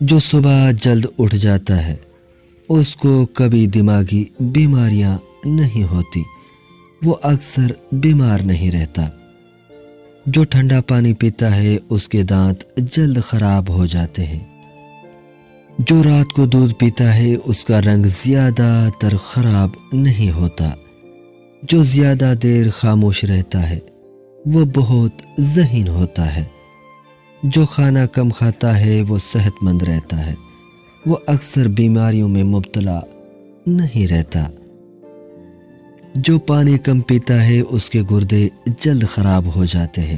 جو صبح جلد اٹھ جاتا ہے اس کو کبھی دماغی بیماریاں نہیں ہوتی، وہ اکثر بیمار نہیں رہتا۔ جو ٹھنڈا پانی پیتا ہے اس کے دانت جلد خراب ہو جاتے ہیں۔ جو رات کو دودھ پیتا ہے اس کا رنگ زیادہ تر خراب نہیں ہوتا۔ جو زیادہ دیر خاموش رہتا ہے وہ بہت ذہین ہوتا ہے۔ جو کھانا کم کھاتا ہے وہ صحت مند رہتا ہے، وہ اکثر بیماریوں میں مبتلا نہیں رہتا۔ جو پانی کم پیتا ہے اس کے گردے جلد خراب ہو جاتے ہیں۔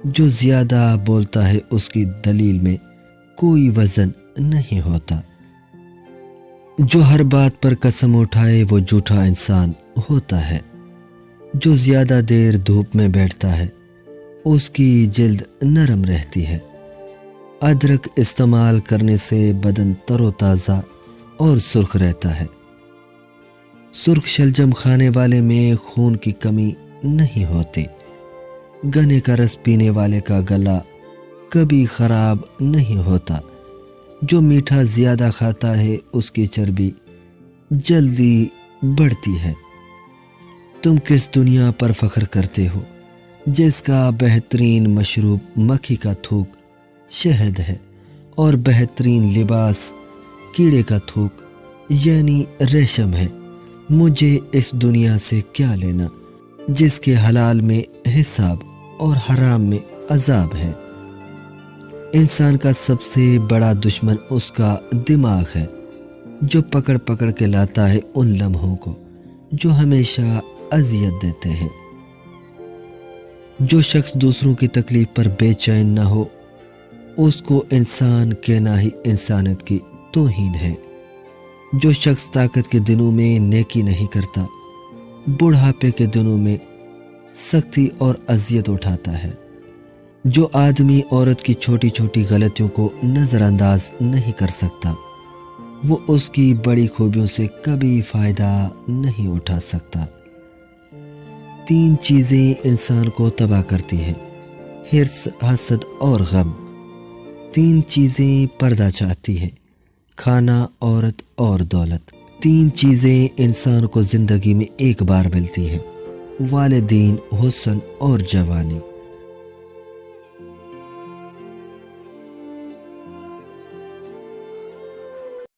جو زیادہ بولتا ہے اس کی دلیل میں کوئی وزن نہیں ہوتا۔ جو ہر بات پر قسم اٹھائے وہ جھوٹا انسان ہوتا ہے۔ جو زیادہ دیر دھوپ میں بیٹھتا ہے اس کی جلد نرم رہتی ہے۔ ادرک استعمال کرنے سے بدن تر و تازہ اور سرخ رہتا ہے۔ سرخ شلجم کھانے والے میں خون کی کمی نہیں ہوتی۔ گنے کا رس پینے والے کا گلا کبھی خراب نہیں ہوتا۔ جو میٹھا زیادہ کھاتا ہے اس کی چربی جلدی بڑھتی ہے۔ تم کس دنیا پر فخر کرتے ہو جس کا بہترین مشروب مکھی کا تھوک شہد ہے اور بہترین لباس کیڑے کا تھوک یعنی ریشم ہے؟ مجھے اس دنیا سے کیا لینا جس کے حلال میں حساب اور حرام میں عذاب ہے۔ انسان کا سب سے بڑا دشمن اس کا دماغ ہے، جو پکڑ پکڑ کے لاتا ہے ان لمحوں کو جو ہمیشہ اذیت دیتے ہیں۔ جو شخص دوسروں کی تکلیف پر بے چین نہ ہو اس کو انسان کہنا ہی انسانیت کی توہین ہے۔ جو شخص طاقت کے دنوں میں نیکی نہیں کرتا بڑھاپے کے دنوں میں سختی اور اذیت اٹھاتا ہے۔ جو آدمی عورت کی چھوٹی چھوٹی غلطیوں کو نظر انداز نہیں کر سکتا وہ اس کی بڑی خوبیوں سے کبھی فائدہ نہیں اٹھا سکتا۔ 3 چیزیں انسان کو تباہ کرتی ہیں: حرص، حسد اور غم۔ 3 چیزیں پردہ چاہتی ہیں: کھانا، عورت اور دولت۔ 3 چیزیں انسان کو زندگی میں ایک بار ملتی ہیں: والدین، حسن اور جوانی۔